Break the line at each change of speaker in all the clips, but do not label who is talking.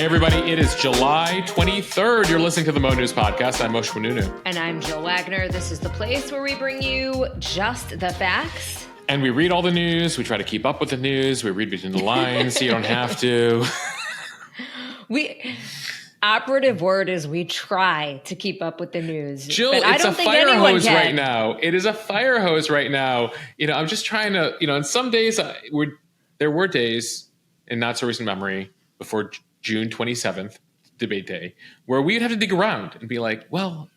everybody. It is July 23rd. You're listening to the Mo News Podcast. I'm Moshe Mununu.
And I'm Jill Wagner. This is the place where we bring you just the facts.
And we read all the news. We try to keep up with the news. We read between the lines so you don't have to.
Operative word is we try to keep up with the news.
Jill,
but I
it's
don't
a
think
fire
anyone
hose
can.
right now. It is a fire hose right now. I'm just trying to, and some days there were days in not so recent memory before June 27th, debate day, where we'd have to dig around and be like, well,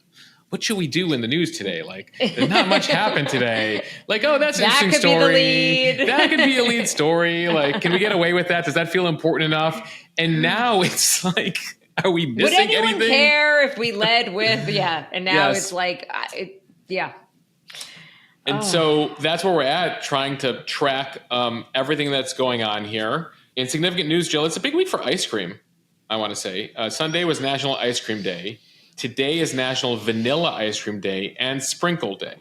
what should we do in the news today? Like, there's not much happened today. Like, oh, that's an interesting story. That could be a lead story. Like, can we get away with that? Does that feel important enough? And now it's like, are we missing anything?
Would anyone care if we led with, and now
Yes.
it's like,
And so that's where we're at, trying to track everything that's going on here. In significant news, Jill, it's a big week for ice cream, I want to say. Sunday was National Ice Cream Day. Today is National Vanilla Ice Cream Day and Sprinkle Day.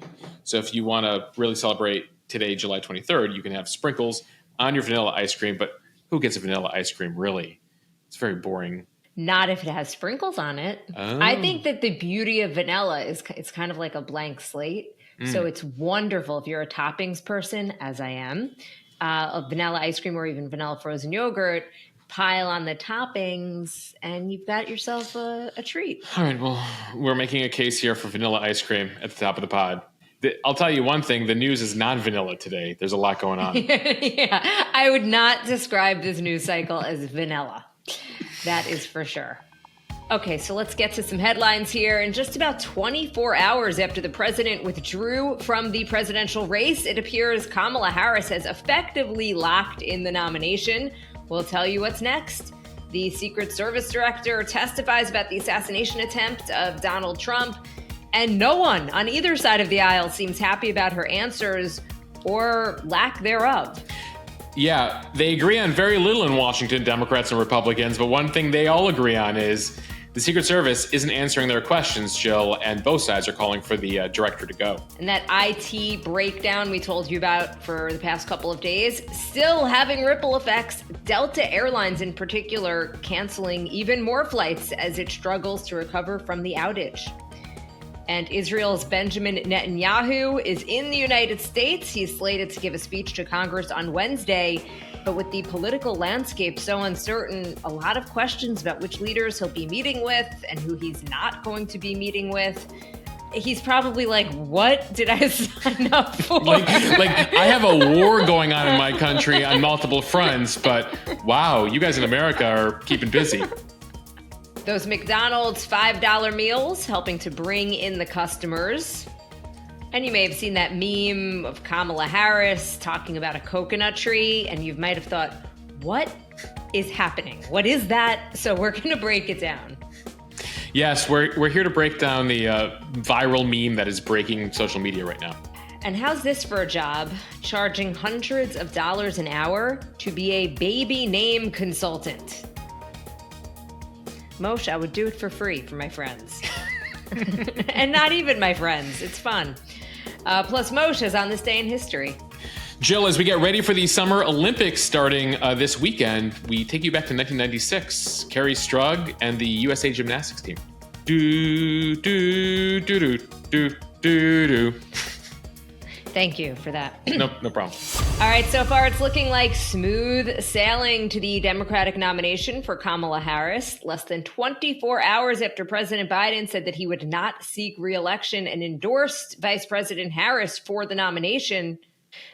So if you want to really celebrate today, July 23rd, you can have sprinkles on your vanilla ice cream. But who gets a vanilla ice cream, really? It's very boring.
Not if it has sprinkles on it.
Oh.
I think that the beauty of vanilla is it's kind of like a blank slate. So it's wonderful if you're a toppings person, as I am, of vanilla ice cream or even vanilla frozen yogurt, pile on the toppings, and you've got yourself a treat.
All right, well, we're making a case here for vanilla ice cream at the top of the pod. I'll tell you one thing, the news is non-vanilla today. There's a lot going on.
Yeah, I would not describe this news cycle as vanilla. That is for sure. Okay, so let's get to some headlines here. In just about 24 hours after the president withdrew from the presidential race, it appears Kamala Harris has effectively locked in the nomination. We'll tell you what's next. The Secret Service director testifies about the assassination attempt of Donald Trump, and no one on either side of the aisle seems happy about her answers or lack thereof.
Yeah, they agree on very little in Washington, Democrats and Republicans, but one thing they all agree on is the Secret Service isn't answering their questions, Jill, and both sides are calling for the director to go.
And that IT breakdown we told you about for the past couple of days, still having ripple effects. Delta Airlines in particular canceling even more flights as it struggles to recover from the outage. And Israel's Benjamin Netanyahu is in the United States. He's slated to give a speech to Congress on Wednesday. But with the political landscape so uncertain, a lot of questions about which leaders he'll be meeting with and who he's not going to be meeting with. He's probably like, what did I sign up for?
Like I have a war going on in my country on multiple fronts, but wow, you guys in America are keeping busy.
Those McDonald's $5 meals helping to bring in the customers. And you may have seen that meme of Kamala Harris talking about a coconut tree, and you might have thought, what is happening? What is that? So we're going to break it down.
Yes, we're here to break down the viral meme that is breaking social media right now.
And how's this for a job? Charging hundreds of dollars an hour to be a baby name consultant. Moshe, I would do it for free for my friends. And not even my friends. It's fun. Plus, Moshe is on this day in history.
Jill, as we get ready for the Summer Olympics starting this weekend, we take you back to 1996. Carrie Strug and the USA Gymnastics team. Do, do, do, do, do, do, do.
Thank you for that.
No problem.
All right, so far it's looking like smooth sailing to the Democratic nomination for Kamala Harris. Less than 24 hours after President Biden said that he would not seek re-election and endorsed Vice President Harris for the nomination,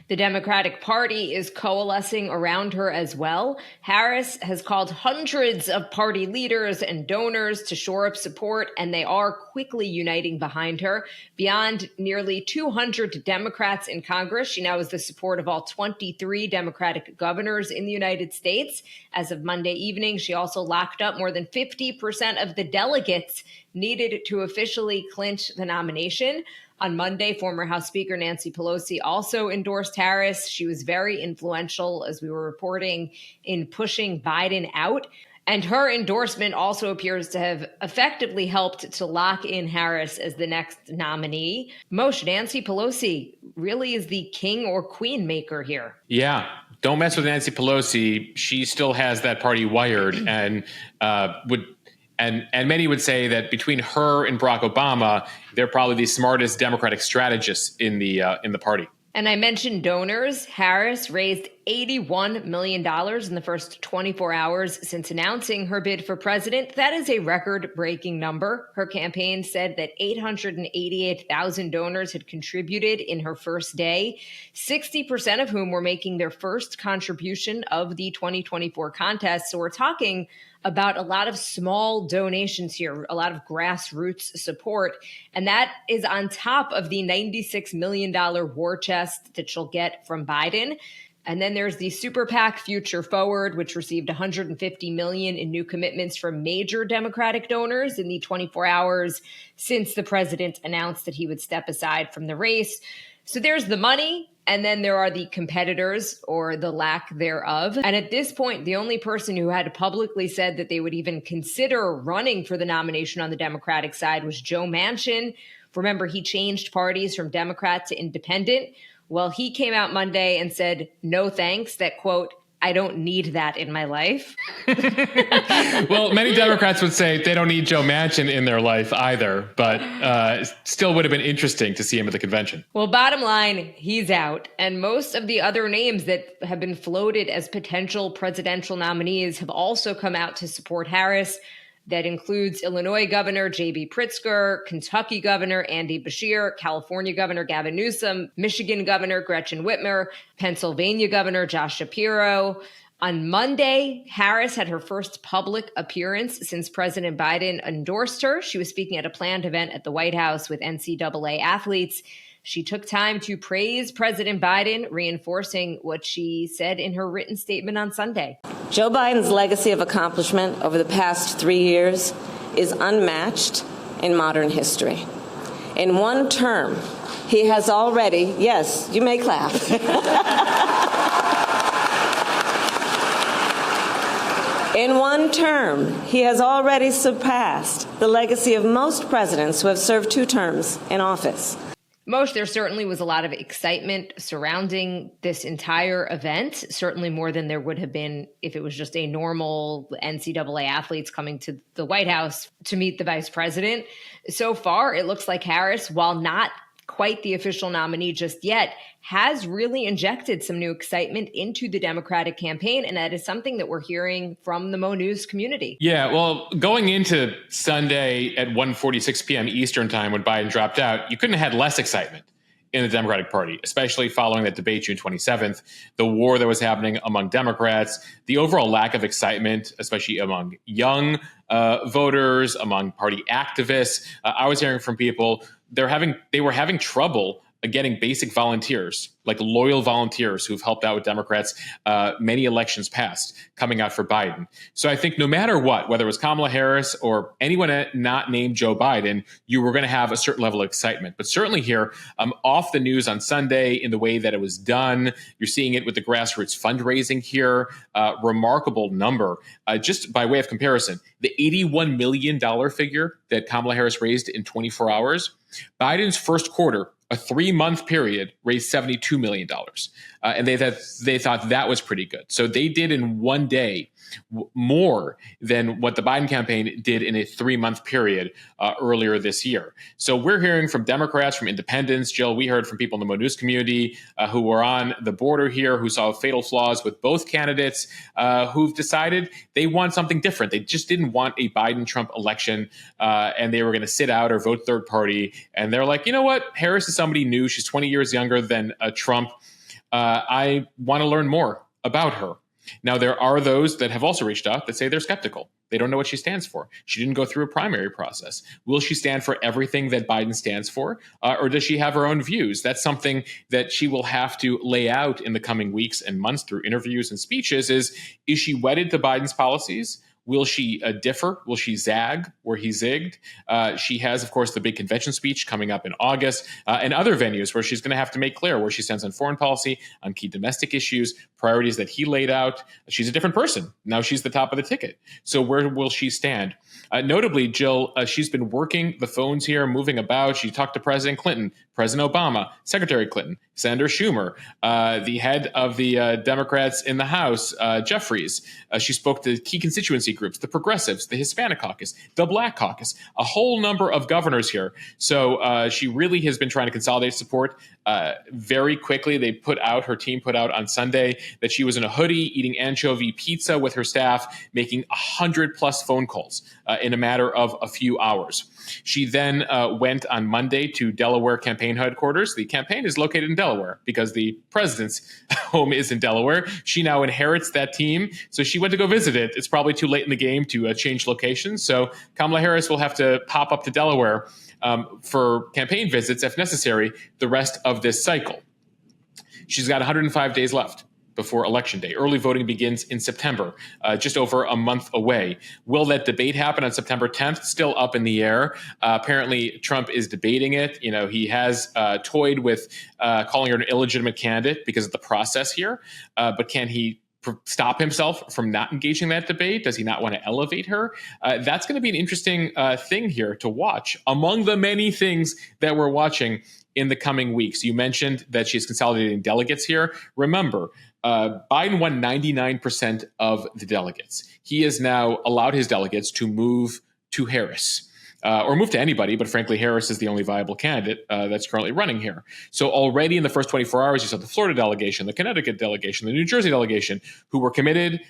the Democratic Party is coalescing around her as well. Harris has called hundreds of party leaders and donors to shore up support, and they are quickly uniting behind her. Beyond nearly 200 Democrats in Congress, she now has the support of all 23 Democratic governors in the United States. As of Monday evening, she also locked up more than 50% of the delegates needed to officially clinch the nomination. On Monday, former House Speaker Nancy Pelosi also endorsed Harris. She was very influential, as we were reporting, in pushing Biden out. And her endorsement also appears to have effectively helped to lock in Harris as the next nominee. Moshe, Nancy Pelosi really is the king or queen maker here.
Yeah. Don't mess with Nancy Pelosi. She still has that party wired, and many would say that between her and Barack Obama, they're probably the smartest Democratic strategists in the party.
And I mentioned donors. Harris raised $81 million in the first 24 hours since announcing her bid for president. That is a record-breaking number. Her campaign said that 888,000 donors had contributed in her first day, 60% of whom were making their first contribution of the 2024 contest. So we're talking about a lot of small donations here, a lot of grassroots support. And that is on top of the $96 million war chest that she'll get from Biden. And then there's the Super PAC Future Forward, which received $150 million in new commitments from major Democratic donors in the 24 hours since the president announced that he would step aside from the race. So there's the money. And then there are the competitors, or the lack thereof. And at this point, the only person who had publicly said that they would even consider running for the nomination on the Democratic side was Joe Manchin. Remember, he changed parties from Democrat to independent. Well, he came out Monday and said, no thanks, that, quote, I don't need that in my life.
Well, many Democrats would say they don't need Joe Manchin in their life either, but still would have been interesting to see him at the convention.
Well, bottom line, he's out. And most of the other names that have been floated as potential presidential nominees have also come out to support Harris. That includes Illinois Governor J.B. Pritzker, Kentucky Governor Andy Beshear, California Governor Gavin Newsom, Michigan Governor Gretchen Whitmer, Pennsylvania Governor Josh Shapiro. On Monday, Harris had her first public appearance since President Biden endorsed her. She was speaking at a planned event at the White House with NCAA athletes. She took time to praise President Biden, reinforcing what she said in her written statement on Sunday.
Joe Biden's legacy of accomplishment over the past 3 years is unmatched in modern history. In one term, he has already, yes, you may clap. In one term, he has already surpassed the legacy of most presidents who have served 2 terms in office.
Moshe, there certainly was a lot of excitement surrounding this entire event, certainly more than there would have been if it was just a normal NCAA athletes coming to the White House to meet the vice president. So far, it looks like Harris, while not quite the official nominee just yet, has really injected some new excitement into the Democratic campaign. And that is something that we're hearing from the Mo News community.
Yeah, well, going into Sunday at 1:46 p.m. Eastern time when Biden dropped out, you couldn't have had less excitement in the Democratic Party, especially following that debate June 27th, the war that was happening among Democrats, the overall lack of excitement, especially among young voters, among party activists. I was hearing from people they were having trouble getting basic volunteers, like loyal volunteers who've helped out with Democrats many elections past, coming out for Biden. So I think no matter what, whether it was Kamala Harris or anyone not named Joe Biden, you were going to have a certain level of excitement. But certainly here, off the news on Sunday in the way that it was done, you're seeing it with the grassroots fundraising here, remarkable number. Just by way of comparison, the $81 million figure that Kamala Harris raised in 24 hours, Biden's first quarter, a 3-month period, raised $72 million. And they thought that was pretty good. So they did in one day more than what the Biden campaign did in a 3-month period earlier this year. So we're hearing from Democrats, from independents. Jill, we heard from people in the Mo News community who were on the border here, who saw fatal flaws with both candidates, who've decided they want something different. They just didn't want a Biden-Trump election, and they were going to sit out or vote third party. And they're like, you know what? Harris is somebody new. She's 20 years younger than Trump. I want to learn more about her. Now, there are those that have also reached out that say they're skeptical. They don't know what she stands for. She didn't go through a primary process. Will she stand for everything that Biden stands for? Or does she have her own views? That's something that she will have to lay out in the coming weeks and months through interviews and speeches. Is she wedded to Biden's policies? Will she differ? Will she zag where he zigged? She has, of course, the big convention speech coming up in August and other venues where she's going to have to make clear where she stands on foreign policy, on key domestic issues, priorities that he laid out. She's a different person. Now she's the top of the ticket. So where will she stand? Notably, Jill, she's been working the phones here, moving about. She talked to President Clinton, President Obama, Secretary Clinton, Senator Schumer, the head of the Democrats in the House, Jeffries. She spoke to key constituency groups, the progressives, the Hispanic caucus, the Black caucus, a whole number of governors here. So she really has been trying to consolidate support very quickly. Her team put out on Sunday that she was in a hoodie eating anchovy pizza with her staff, making 100+ phone calls in a matter of a few hours. She then went on Monday to Delaware campaign headquarters. The campaign is located in Delaware because the president's home is in Delaware. She now inherits that team, so she went to go visit it. It's probably too late in the game to change locations, so Kamala Harris will have to pop up to Delaware for campaign visits, if necessary, the rest of this cycle. She's got 105 days left before Election Day. Early voting begins in September, just over a month away. Will that debate happen on September 10th? Still up in the air. Apparently, Trump is debating it. He has toyed with calling her an illegitimate candidate because of the process here. But can he stop himself from not engaging that debate? Does he not want to elevate her? That's going to be an interesting thing here to watch among the many things that we're watching in the coming weeks. You mentioned that she's consolidating delegates here. Remember, Biden won 99% of the delegates. He has now allowed his delegates to move to Harris. Or move to anybody, but frankly, Harris is the only viable candidate that's currently running here. So already in the first 24 hours, you saw the Florida delegation, the Connecticut delegation, the New Jersey delegation, who were committed,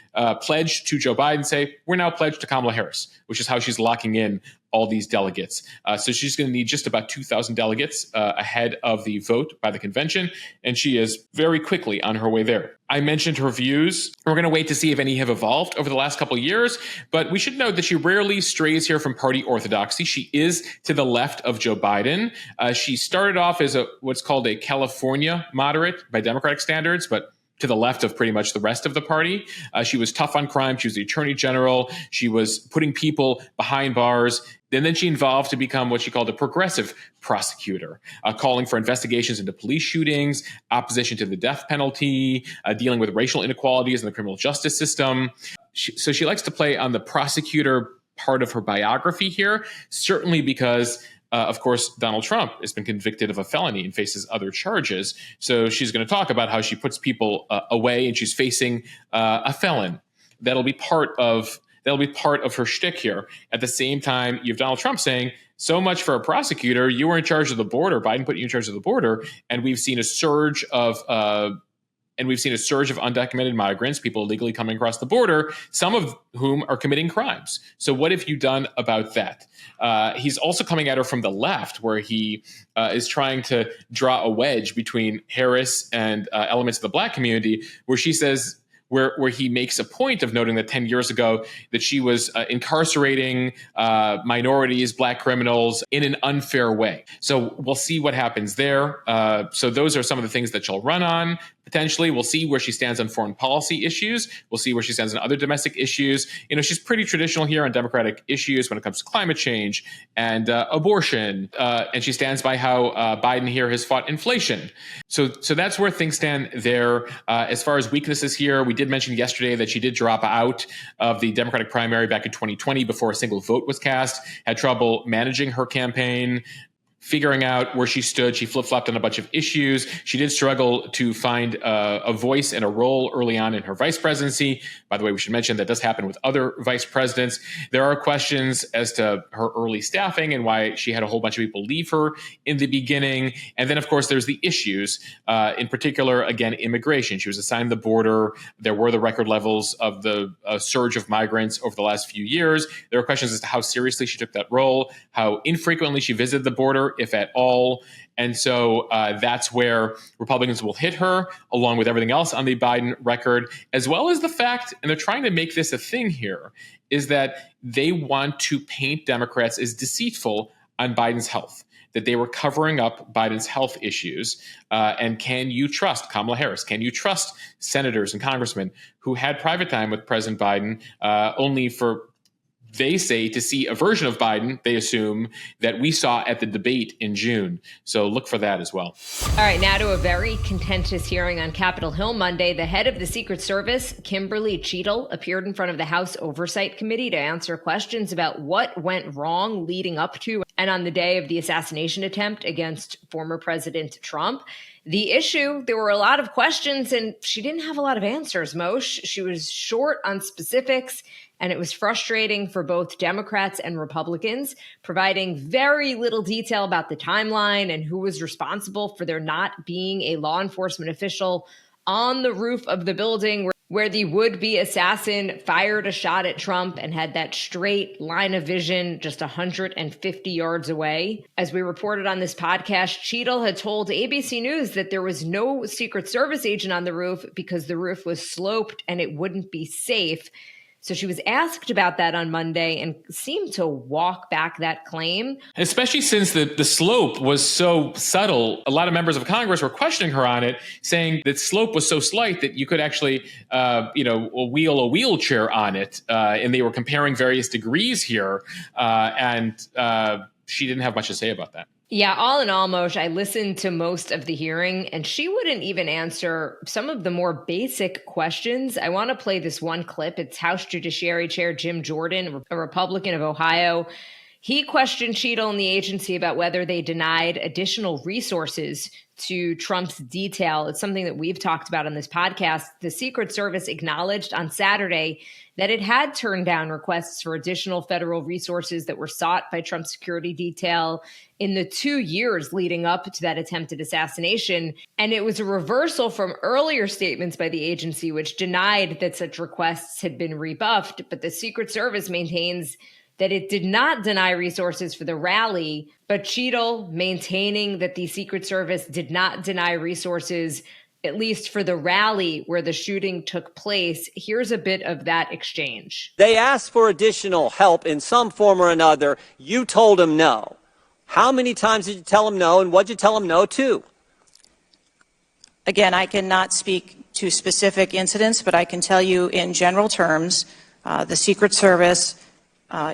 pledged to Joe Biden, say, we're now pledged to Kamala Harris, which is how she's locking in all these delegates. So she's going to need just about 2,000 delegates ahead of the vote by the convention, and she is very quickly on her way there. I mentioned her views. We're going to wait to see if any have evolved over the last couple of years, but we should note that she rarely strays here from party orthodoxy. She is to the left of Joe Biden. She started off as what's called a California moderate by Democratic standards, but to the left of pretty much the rest of the party. She was tough on crime. She was the attorney general. She was putting people behind bars. And then she evolved to become what she called a progressive prosecutor, calling for investigations into police shootings, opposition to the death penalty, dealing with racial inequalities in the criminal justice system. So she likes to play on the prosecutor part of her biography here, certainly because of course, Donald Trump has been convicted of a felony and faces other charges. So she's going to talk about how she puts people away and she's facing a felon. That'll be part of her shtick here. At the same time, you have Donald Trump saying, so much for a prosecutor. You were in charge of the border. Biden put you in charge of the border. And we've seen a surge of undocumented migrants, people illegally coming across the border, some of whom are committing crimes. So what have you done about that? He's also coming at her from the left, where he is trying to draw a wedge between Harris and elements of the Black community, where she says, where he makes a point of noting that 10 years ago that she was incarcerating minorities, Black criminals in an unfair way. So we'll see what happens there. So those are some of the things that she'll run on. Potentially, we'll see where she stands on foreign policy issues. We'll see where she stands on other domestic issues. She's pretty traditional here on Democratic issues when it comes to climate change and abortion. And she stands by how Biden here has fought inflation. So that's where things stand there. As far as weaknesses here, we did mention yesterday that she did drop out of the Democratic primary back in 2020 before a single vote was cast, had trouble managing her campaign, figuring out where she stood. She flip-flopped on a bunch of issues. She did struggle to find a voice and a role early on in her vice presidency. By the way, we should mention that does happen with other vice presidents. There are questions as to her early staffing and why she had a whole bunch of people leave her in the beginning. And then, of course, there's the issues, in particular, again, immigration. She was assigned the border. There were the record levels of the surge of migrants over the last few years. There are questions as to how seriously she took that role, how infrequently she visited the border, if at all. And so that's where Republicans will hit her, along with everything else on the Biden record, as well as the fact, and they're trying to make this a thing here, is that they want to paint Democrats as deceitful on Biden's health. that they were covering up Biden's health issues. And can you trust Kamala Harris? Can you trust senators and congressmen who had private time with President Biden only for, they say, to see a version of Biden, they assume, that we saw at the debate in June. So look for that as well.
All right, now to a very contentious hearing on Capitol Hill Monday. The head of the Secret Service, Kimberly Cheadle, appeared in front of the House Oversight Committee to answer questions about what went wrong leading up to and on the day of the assassination attempt against former President Trump. The issue, there were a lot of questions, and she didn't have a lot of answers, Moshe. She was short on specifics, and it was frustrating for both Democrats and Republicans, providing very little detail about the timeline and who was responsible for there not being a law enforcement official on the roof of the building where the would-be assassin fired a shot at Trump and had that straight line of vision just 150 yards away. As we reported on this podcast, Cheadle had told ABC News that there was no Secret Service agent on the roof because the roof was sloped and it wouldn't be safe. So she was asked about that on Monday and seemed to walk back that claim.
Especially since the slope was so subtle, a lot of members of Congress were questioning her on it, saying that slope was so slight that you could actually, wheel a wheelchair on it. And they were comparing various degrees here. And she didn't have much to say about that.
Yeah, all in all, Moshe, I listened to most of the hearing, and she wouldn't even answer some of the more basic questions. I want to play this one clip. It's House Judiciary Chair Jim Jordan, a Republican of Ohio. He questioned Cheadle and the agency about whether they denied additional resources to Trump's detail. It's something that we've talked about on this podcast. The Secret Service acknowledged on Saturday that it had turned down requests for additional federal resources that were sought by Trump's security detail in the 2 years leading up to that attempted assassination. And it was a reversal from earlier statements by the agency, which denied that such requests had been rebuffed. But the Secret Service maintains that it did not deny resources for the rally, but Cheadle maintaining that the Secret Service did not deny resources, at least for the rally where the shooting took place. Here's a bit of that exchange.
They asked for additional help in some form or another. You told them no. How many times did you tell them no, and what did you tell them no to?
Again, I cannot speak to specific incidents, but I can tell you in general terms, the Secret Service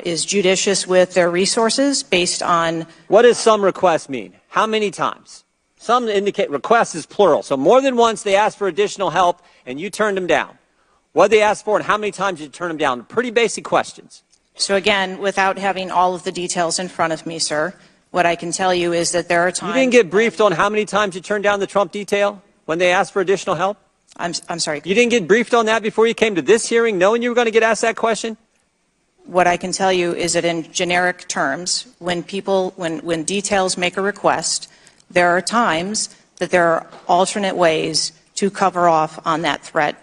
is judicious with their resources based on...
What does some requests mean? How many times? Some indicate requests is plural. So more than once they asked for additional help and you turned them down. What did they ask for and how many times did you turn them down? Pretty basic questions.
So again, without having all of the details in front of me, sir, what I can tell you is that there are times...
You didn't get briefed on how many times you turned down the Trump detail when they asked for additional help?
I'm sorry.
You didn't get briefed on that before you came to this hearing knowing you were going to get asked that question?
What I can tell you is that in generic terms, when details make a request, there are times that there are alternate ways to cover off on that threat.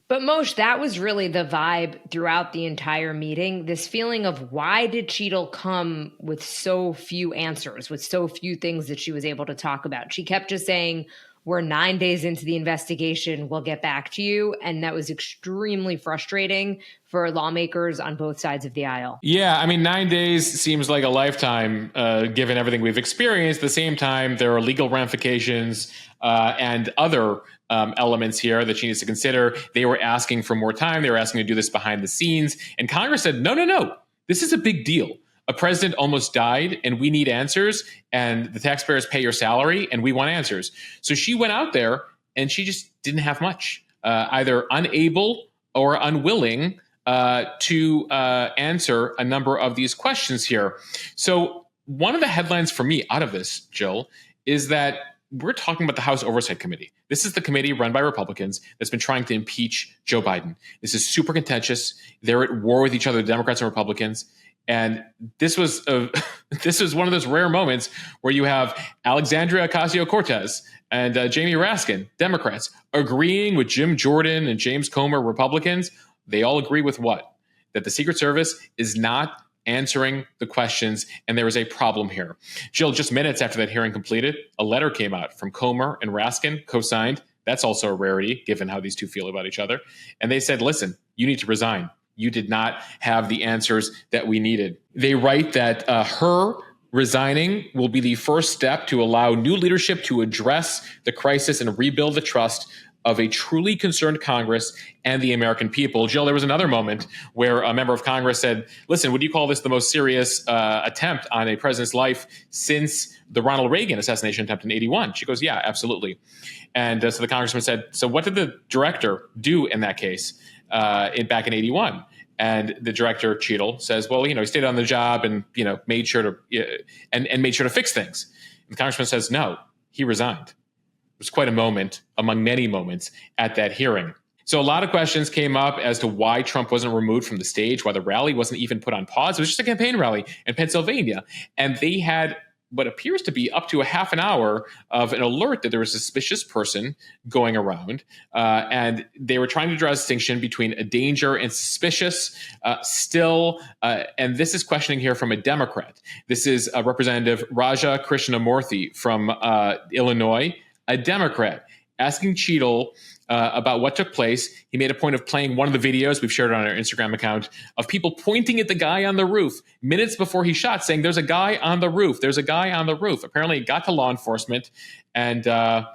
But Moshe, that was really the vibe throughout the entire meeting. This feeling of why did Cheadle come with so few answers, with so few things that she was able to talk about? She kept just saying, we're 9 days into the investigation, we'll get back to you. And that was extremely frustrating for lawmakers on both sides of the aisle.
Yeah, I mean, 9 days seems like a lifetime, given everything we've experienced. At the same time, there are legal ramifications and other elements here that she needs to consider. They were asking for more time. They were asking to do this behind the scenes. And Congress said, no, this is a big deal. A president almost died and we need answers, and the taxpayers pay your salary and we want answers. So she went out there and she just didn't have much, either unable or unwilling to answer a number of these questions here. So one of the headlines for me out of this, Jill, is that we're talking about the House Oversight Committee. This is the committee run by Republicans that's been trying to impeach Joe Biden. This is super contentious. They're at war with each other, Democrats and Republicans. And this was one of those rare moments where you have Alexandria Ocasio-Cortez and Jamie Raskin, Democrats, agreeing with Jim Jordan and James Comer, Republicans. They all agree with what? That the Secret Service is not answering the questions, and there is a problem here. Jill, just minutes after that hearing completed, a letter came out from Comer and Raskin, co-signed. That's also a rarity, given how these two feel about each other. And they said, listen, you need to resign. You did not have the answers that we needed. They write that her resigning will be the first step to allow new leadership to address the crisis and rebuild the trust of a truly concerned Congress and the American people. Jill, there was another moment where a member of Congress said, listen, would you call this the most serious attempt on a president's life since the Ronald Reagan assassination attempt in 81? She goes, yeah, absolutely. And so the congressman said, so what did the director do in that case back in 81? And the director, Cheadle, says, well, he stayed on the job and, made sure to and made sure to fix things. And the congressman says, no, he resigned. It was quite a moment among many moments at that hearing. So a lot of questions came up as to why Trump wasn't removed from the stage, why the rally wasn't even put on pause. It was just a campaign rally in Pennsylvania. And they had what appears to be up to a half an hour of an alert that there was a suspicious person going around. And they were trying to draw a distinction between a danger and suspicious still. And this is questioning here from a Democrat. This is Representative Raja Krishnamurthy from Illinois, a Democrat, asking Cheadle about what took place. He made a point of playing one of the videos we've shared on our Instagram account of people pointing at the guy on the roof minutes before he shot, saying, there's a guy on the roof. There's a guy on the roof. Apparently it got to law enforcement and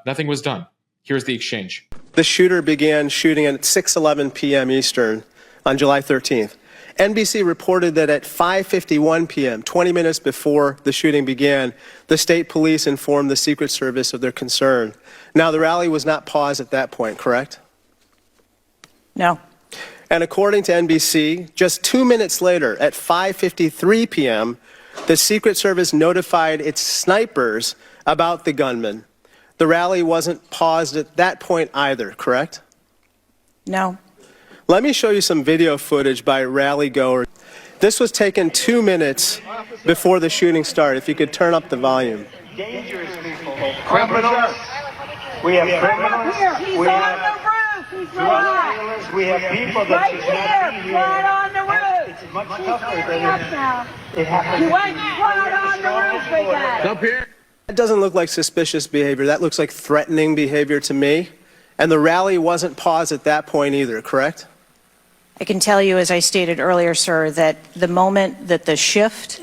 nothing was done. Here's the exchange.
The shooter began shooting at 6:11 p.m. Eastern on July 13th. NBC reported that at 5:51 p.m., 20 minutes before the shooting began, the state police informed the Secret Service of their concern. Now, the rally was not paused at that point, correct?
No.
And according to NBC, just 2 minutes later, at 5:53 p.m., the Secret Service notified its snipers about the gunman. The rally wasn't paused at that point either, correct?
No.
Let me show you some video footage by rally goers. This was taken 2 minutes before the shooting started. If you could turn up the volume.
Dangerous people, criminals. We have criminals.
He's
we
on
have
the roof. He's
drug
not.
dealers. We have people that
Right
should not be
here,
here.
right on the roof.
It's much
He's
tougher
coming
than
up now.
it happens.
He went right on the roof again.
Up here.
That doesn't look like suspicious behavior. That looks like threatening behavior to me. And the rally wasn't paused at that point either, correct?
I can tell you, as I stated earlier, sir, that the moment that the shift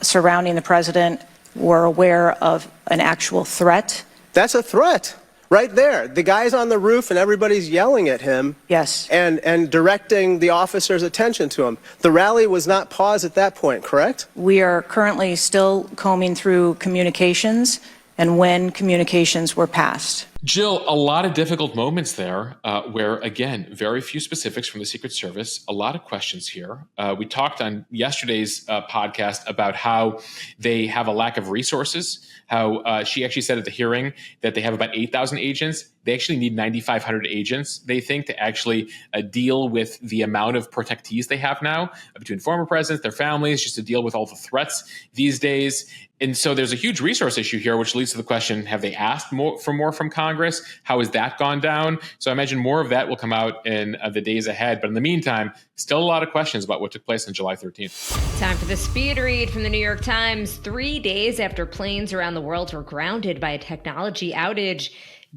surrounding the president were aware of an actual threat.
That's a threat right there. The guy's on the roof and everybody's yelling at him.
Yes.
And directing the officer's attention to him. The rally was not paused at that point, correct?
We are currently still combing through communications and when communications were passed.
Jill, a lot of difficult moments there where, again, very few specifics from the Secret Service, a lot of questions here. We talked on yesterday's podcast about how they have a lack of resources, how she actually said at the hearing that they have about 8,000 agents. They actually need 9,500 agents, they think, to actually deal with the amount of protectees they have now between former presidents, their families, just to deal with all the threats these days. And so there's a huge resource issue here, which leads to the question, have they asked for more from Congress? How has that gone down? So I imagine more of that will come out in the days ahead. But in the meantime, still a lot of questions about what took place on July 13th.
Time for the speed read from the New York Times. 3 days after planes around the world were grounded by a technology outage,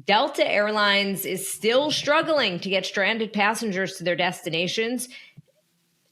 Delta Airlines is still struggling to get stranded passengers to their destinations.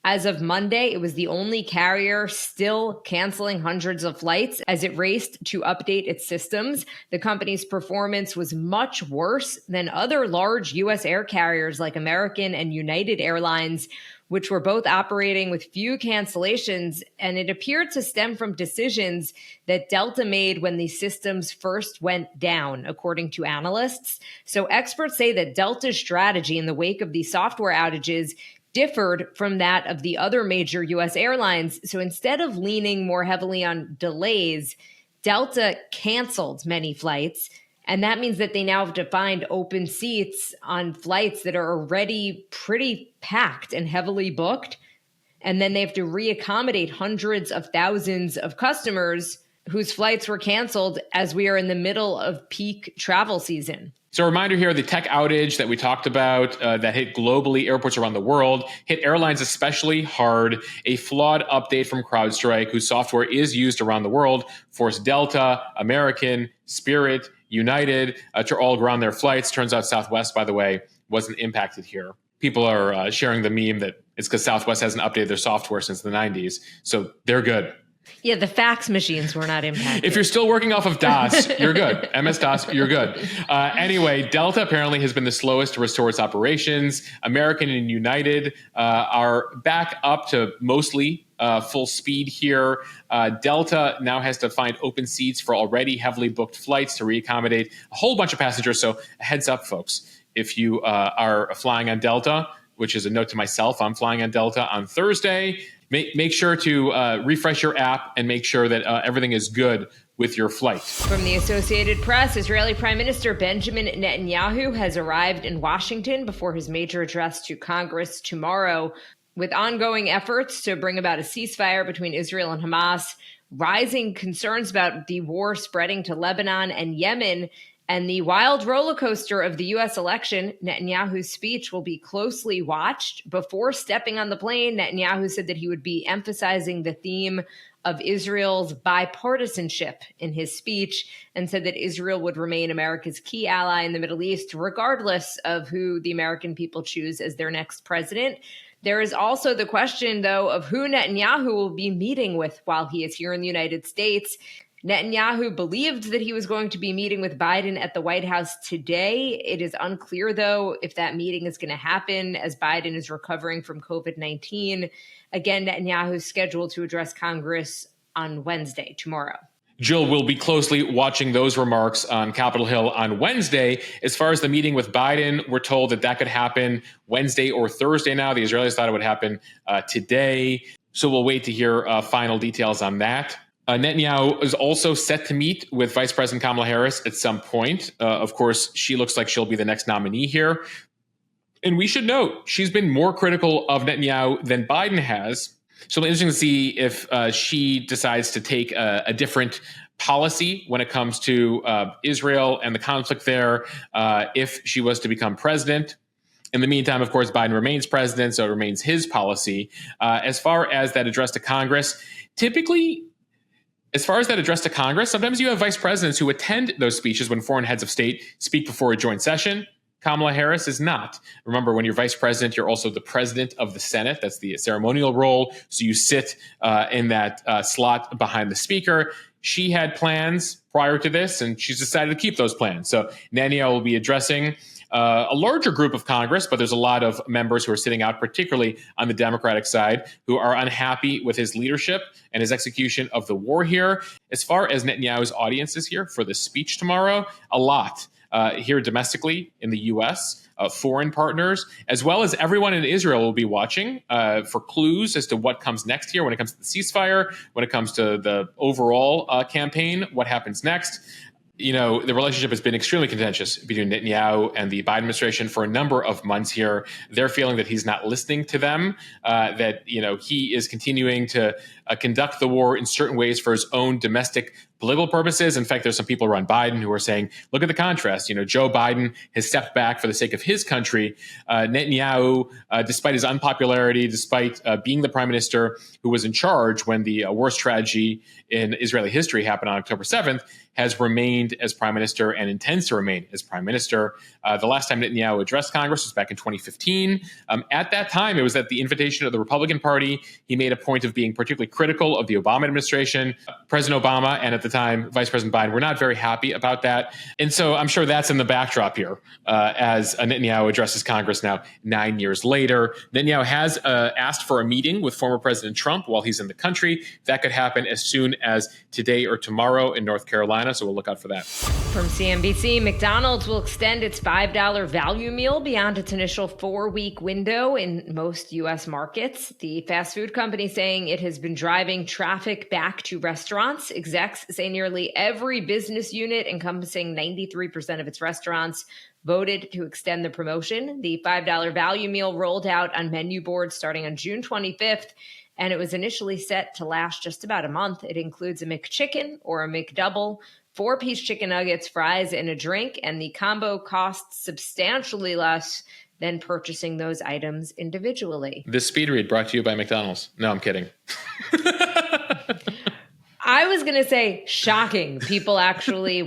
As of Monday, it was the only carrier still canceling hundreds of flights as it raced to update its systems. The company's performance was much worse than other large U.S. air carriers like American and United Airlines, which were both operating with few cancellations, and it appeared to stem from decisions that Delta made when these systems first went down, according to analysts. So experts say that Delta's strategy in the wake of these software outages differed from that of the other major U.S. airlines. So instead of leaning more heavily on delays, Delta canceled many flights. And that means that they now have to find open seats on flights that are already pretty packed and heavily booked. And then they have to reaccommodate hundreds of thousands of customers whose flights were canceled as we are in the middle of peak travel season.
So a reminder here, the tech outage that we talked about that hit globally airports around the world, hit airlines especially hard. A flawed update from CrowdStrike, whose software is used around the world, forced Delta, American, Spirit, United to all ground their flights. Turns out Southwest, by the way, wasn't impacted here. People are sharing the meme that it's because Southwest hasn't updated their software since the 90s. So they're good.
Yeah, the fax machines were not impacted.
If you're still working off of DOS, you're good. MS-DOS, you're good. Anyway, Delta apparently has been the slowest to restore its operations. American and United are back up to mostly full speed here. Delta now has to find open seats for already heavily booked flights to reaccommodate a whole bunch of passengers. So heads up, folks, if you are flying on Delta, which is a note to myself, I'm flying on Delta on Thursday. Make sure to refresh your app and make sure that everything is good with your flight.
From the Associated Press, Israeli Prime Minister Benjamin Netanyahu has arrived in Washington before his major address to Congress tomorrow. With ongoing efforts to bring about a ceasefire between Israel and Hamas, rising concerns about the war spreading to Lebanon and Yemen, and the wild roller coaster of the U.S. election, Netanyahu's speech will be closely watched. Before stepping on the plane, Netanyahu said that he would be emphasizing the theme of Israel's bipartisanship in his speech, and said that Israel would remain America's key ally in the Middle East, regardless of who the American people choose as their next president. There is also the question, though, of who Netanyahu will be meeting with while he is here in the United States. Netanyahu believed that he was going to be meeting with Biden at the White House today. It is unclear, though, if that meeting is going to happen as Biden is recovering from COVID-19. Again, Netanyahu is scheduled to address Congress on Wednesday, tomorrow.
Jill will be closely watching those remarks on Capitol Hill on Wednesday. As far as the meeting with Biden, we're told that could happen Wednesday or Thursday now. The Israelis thought it would happen today. So we'll wait to hear final details on that. Netanyahu is also set to meet with Vice President Kamala Harris at some point. Of course, she looks like she'll be the next nominee here. And we should note, she's been more critical of Netanyahu than Biden has. So it'll be interesting to see if she decides to take a different policy when it comes to Israel and the conflict there, if she was to become president. In the meantime, of course, Biden remains president, so it remains his policy. As far as that address to Congress, sometimes you have vice presidents who attend those speeches when foreign heads of state speak before a joint session. Kamala Harris is not. Remember, when you're vice president, you're also the president of the Senate. That's the ceremonial role. So you sit in that slot behind the speaker. She had plans prior to this, and she's decided to keep those plans. So Netanyahu will be addressing a larger group of Congress, but there's a lot of members who are sitting out, particularly on the Democratic side, who are unhappy with his leadership and his execution of the war here. As far as Netanyahu's audience is here for the speech tomorrow, a lot. Here domestically in the U.S., foreign partners, as well as everyone in Israel will be watching for clues as to what comes next here when it comes to the ceasefire, when it comes to the overall campaign, what happens next. You know, the relationship has been extremely contentious between Netanyahu and the Biden administration for a number of months here. They're feeling that he's not listening to them, that, he is continuing to conduct the war in certain ways for his own domestic political purposes. In fact, there's some people around Biden who are saying, look at the contrast. Joe Biden has stepped back for the sake of his country. Netanyahu, despite his unpopularity, despite being the prime minister who was in charge when the worst tragedy in Israeli history happened on October 7th, has remained as prime minister and intends to remain as prime minister. The last time Netanyahu addressed Congress was back in 2015. At that time, it was at the invitation of the Republican Party. He made a point of being particularly critical of the Obama administration. President Obama and at the time, Vice President Biden were not very happy about that. And so I'm sure that's in the backdrop here as Netanyahu addresses Congress now 9 years later. Netanyahu has asked for a meeting with former President Trump while he's in the country. That could happen as soon as today or tomorrow in North Carolina. So we'll look out for that.
From CNBC, McDonald's will extend its $5 value meal beyond its initial 4-week window in most U.S. markets. The fast food company saying it has been driving traffic back to restaurants. Execs say nearly every business unit encompassing 93% of its restaurants voted to extend the promotion. The $5 value meal rolled out on menu boards starting on June 25th, and it was initially set to last just about a month. It includes a McChicken or a McDouble, 4-piece chicken nuggets, fries, and a drink, and the combo costs substantially less than purchasing those items individually.
This speed read brought to you by McDonald's. No, I'm kidding.
I was going to say shocking. People actually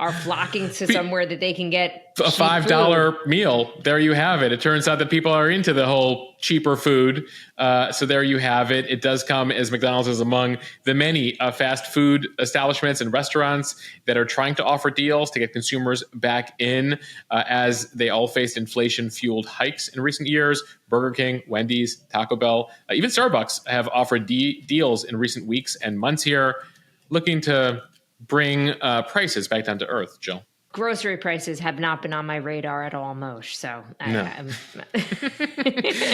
are flocking to somewhere that they can get
a $5 meal. There you have it. It turns out that people are into the whole cheaper food. So there you have it. It does come as McDonald's is among the many fast food establishments and restaurants that are trying to offer deals to get consumers back in as they all faced inflation-fueled hikes in recent years. Burger King, Wendy's, Taco Bell, even Starbucks have offered deals in recent weeks and months here, looking to bring prices back down to earth, Jill.
Grocery prices have not been on my radar at all, Moshe. So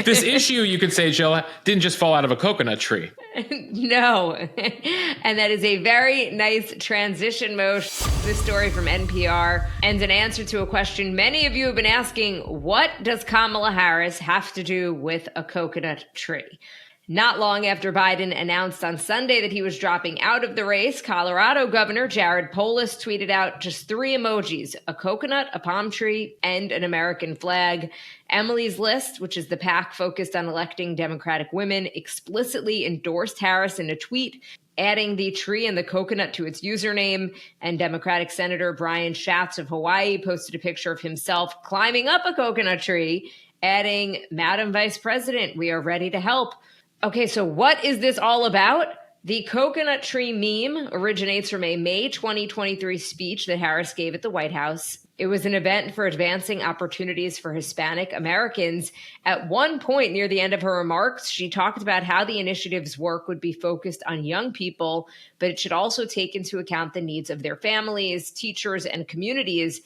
This issue, you could say, Jill, didn't just fall out of a coconut tree.
No. And that is a very nice transition, Moshe. This story from NPR and an answer to a question many of you have been asking: what does Kamala Harris have to do with a coconut tree? Not long after Biden announced on Sunday that he was dropping out of the race, Colorado Governor Jared Polis tweeted out just 3 emojis: a coconut, a palm tree, and an American flag. Emily's List, which is the PAC focused on electing Democratic women, explicitly endorsed Harris in a tweet, adding the tree and the coconut to its username. And Democratic Senator Brian Schatz of Hawaii posted a picture of himself climbing up a coconut tree, adding, "Madam Vice President, we are ready to help." Okay, so what is this all about? The coconut tree meme originates from a May 2023 speech that Harris gave at the White House. It was an event for advancing opportunities for Hispanic Americans. At one point near the end of her remarks, she talked about how the initiative's work would be focused on young people, but it should also take into account the needs of their families, teachers, and communities.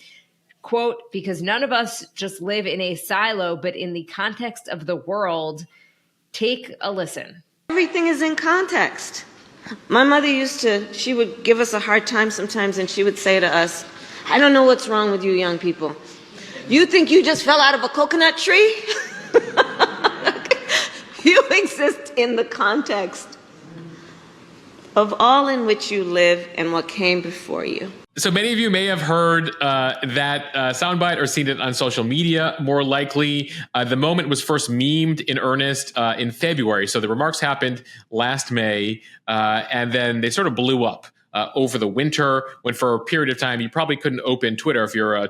Quote, "Because none of us just live in a silo, but in the context of the world." Take a listen.
Everything is in context. My mother she would give us a hard time sometimes, and she would say to us, "I don't know what's wrong with you young people. You think you just fell out of a coconut tree?" You exist in the context of all in which you live and what came before you.
So many of you may have heard that soundbite or seen it on social media. More likely, the moment was first memed in earnest in February. So the remarks happened last May, and then they sort of blew up over the winter, when for a period of time you probably couldn't open Twitter if you're a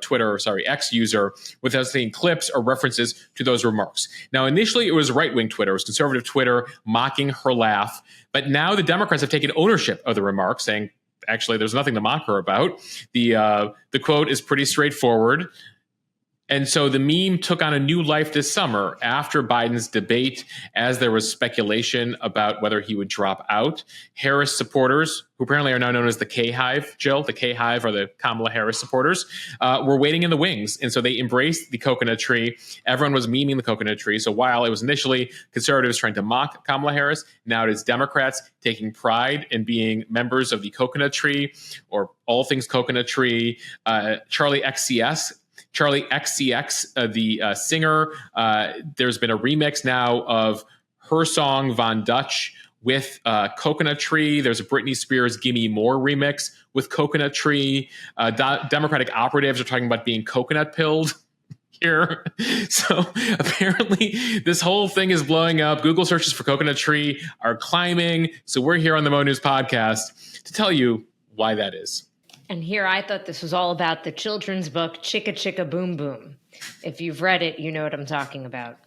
X user without seeing clips or references to those remarks. Now, initially it was right-wing Twitter, it was conservative Twitter mocking her laugh, but now the Democrats have taken ownership of the remarks, saying, actually, there's nothing to mock her about. The quote is pretty straightforward. And so the meme took on a new life this summer after Biden's debate, as there was speculation about whether he would drop out. Harris supporters, who apparently are now known as the K-Hive, Jill, the K-Hive are the Kamala Harris supporters, were waiting in the wings. And so they embraced the coconut tree. Everyone was memeing the coconut tree. So while it was initially conservatives trying to mock Kamala Harris, now it is Democrats taking pride in being members of the coconut tree, or all things coconut tree. Charlie XCX, the singer, there's been a remix now of her song Von Dutch with Coconut Tree. There's a Britney Spears Gimme More remix with Coconut Tree. Democratic operatives are talking about being coconut pilled here. So apparently this whole thing is blowing up. Google searches for coconut tree are climbing. So we're here on the Mo News podcast to tell you why that is.
And here I thought this was all about the children's book, Chicka Chicka Boom Boom. If you've read it, you know what I'm talking about.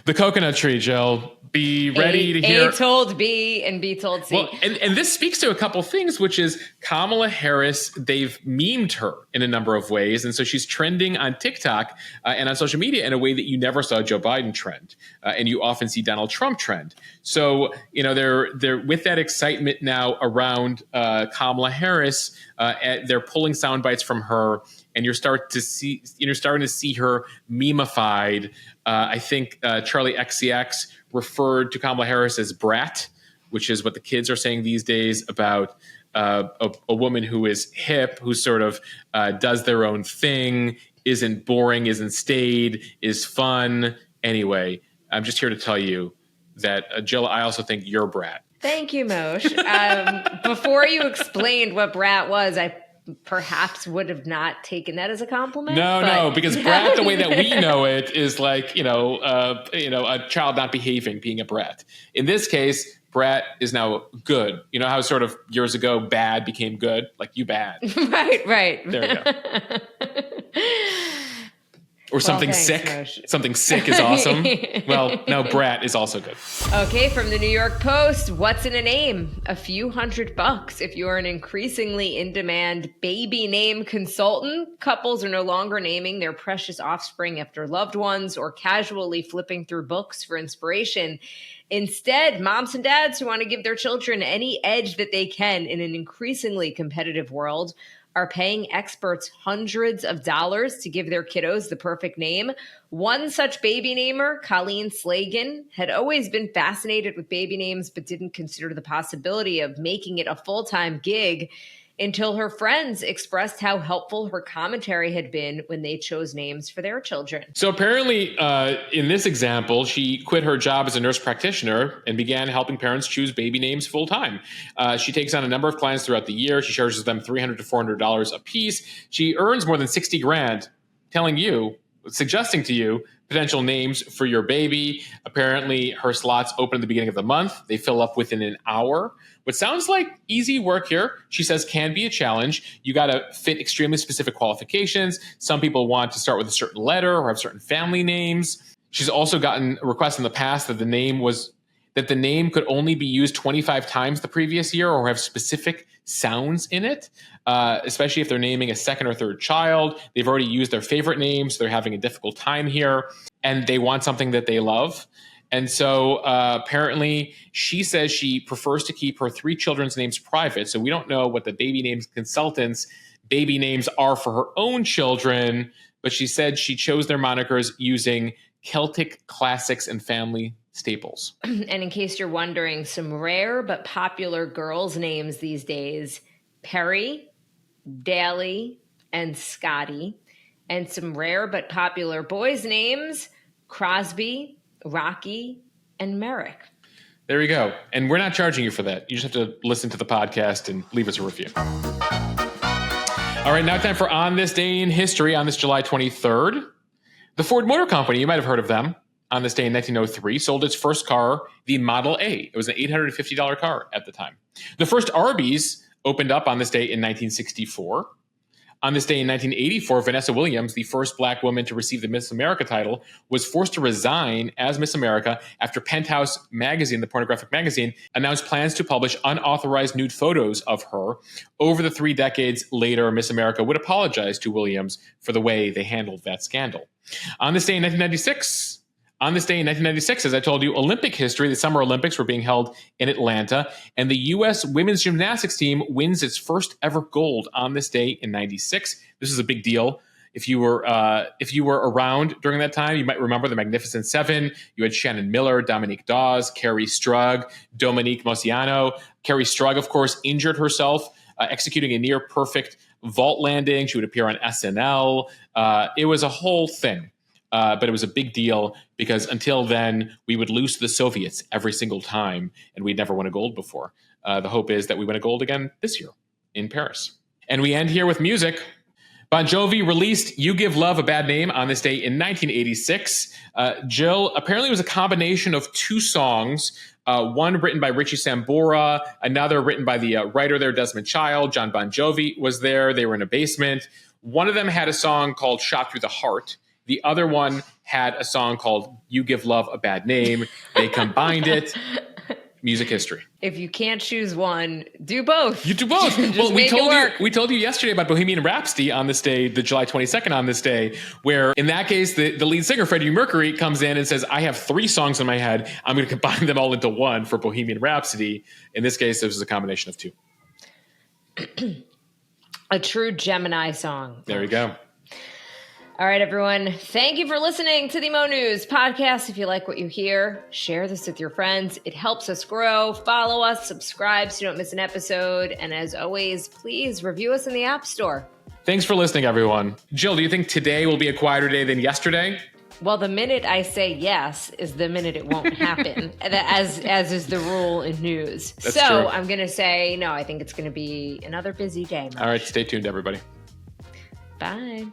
The coconut tree, Jill. Be ready to hear.
A told B and B told C.
Well, and this speaks to a couple things, which is Kamala Harris, they've memed her in a number of ways. And so she's trending on TikTok and on social media in a way that you never saw Joe Biden trend. And you often see Donald Trump trend. So, you know, they're with that excitement now around Kamala Harris, they're pulling sound bites from her. And you're starting to see her memeified. I think Charlie XCX referred to Kamala Harris as brat, which is what the kids are saying these days about a woman who is hip, who sort of does their own thing, isn't boring, isn't staid, is fun. Anyway, I'm just here to tell you that, Jill, I also think you're brat.
Thank you, Moshe. Before you explained what brat was, I perhaps would have not taken that as a compliment.
No, because brat, the way that we know it, is like, a child not behaving, being a brat. In this case, Brat is now good. You know how sort of years ago bad became good? Like you bad.
Right.
There you go. Or something sick.
Moshe.
Something sick is awesome. Well, now brat is also good.
Okay, from the New York Post, what's in a name? A few $100 if you're an increasingly in-demand baby name consultant. Couples are no longer naming their precious offspring after loved ones or casually flipping through books for inspiration. Instead, moms and dads who want to give their children any edge that they can in an increasingly competitive world are paying experts hundreds of dollars to give their kiddos the perfect name. One such baby namer, Colleen Slagan, had always been fascinated with baby names but didn't consider the possibility of making it a full-time gig until her friends expressed how helpful her commentary had been when they chose names for their children.
So apparently, in this example, she quit her job as a nurse practitioner and began helping parents choose baby names full time. She takes on a number of clients throughout the year. She charges them $300 to $400 a piece. She earns more than $60,000, suggesting to you potential names for your baby. Apparently, her slots open at the beginning of the month. They fill up within an hour. What sounds like easy work here, she says, can be a challenge. You got to fit extremely specific qualifications. Some people want to start with a certain letter or have certain family names. She's also gotten requests in the past that the name could only be used 25 times the previous year or have specific sounds in it, especially if they're naming a second or third child. They've already used their favorite names. They're having a difficult time here, and they want something that they love. And so apparently she says she prefers to keep her 3 children's names private. So we don't know what the baby names consultant's baby names are for her own children, but she said she chose their monikers using Celtic classics and family staples.
And in case you're wondering, some rare but popular girls' names these days: Perry, Daly, and Scotty. And some rare but popular boys' names: Crosby, Rocky, and Merrick.
There you go. And we're not charging you for that. You just have to listen to the podcast and leave us a review. All right, now time for On This Day in History on this July 23rd. The Ford Motor Company, you might have heard of them, on this day in 1903, sold its first car, the Model A. It was an $850 car at the time. The first Arby's opened up on this day in 1964. On this day in 1984, Vanessa Williams, the first black woman to receive the Miss America title, was forced to resign as Miss America after Penthouse magazine, the pornographic magazine, announced plans to publish unauthorized nude photos of her. Over the 3 decades later, Miss America would apologize to Williams for the way they handled that scandal. On this day in 1996, as I told you, Olympic history, the Summer Olympics were being held in Atlanta, and the U.S. women's gymnastics team wins its first ever gold on this day in 96. This is a big deal. If you were around during that time, you might remember the Magnificent Seven. You had Shannon Miller, Dominique Dawes, Carrie Strug, Dominique Mosiano. Carrie Strug, of course, injured herself executing a near-perfect vault landing. She would appear on SNL. It was a whole thing. But it was a big deal because until then, we would lose to the Soviets every single time, and we'd never won a gold before. The hope is that we win a gold again this year in Paris. And we end here with music. Bon Jovi released You Give Love a Bad Name on this day in 1986. Jill, apparently it was a combination of 2 songs, one written by Richie Sambora, another written by the writer there, Desmond Child. John Bon Jovi was there. They were in a basement. One of them had a song called Shot Through the Heart. The other one had a song called You Give Love a Bad Name. They combined it. Music history.
If you can't choose one, do both.
You do both.
Well,
we told you yesterday about Bohemian Rhapsody on this day, the July 22nd on this day, where in that case, the lead singer, Freddie Mercury, comes in and says, I have 3 songs in my head. I'm going to combine them all into one for Bohemian Rhapsody. In this case, it was a combination of 2.
A true Gemini song.
There you go.
All right, everyone. Thank you for listening to the Mo News podcast. If you like what you hear, share this with your friends. It helps us grow. Follow us, subscribe so you don't miss an episode. And as always, please review us in the App Store.
Thanks for listening, everyone. Jill, do you think today will be a quieter day than yesterday?
Well, the minute I say yes is the minute it won't happen, as is the rule in news.
That's
so
true.
I'm going to say, no, I think it's going to be another busy day.
All right, stay tuned, everybody.
Bye.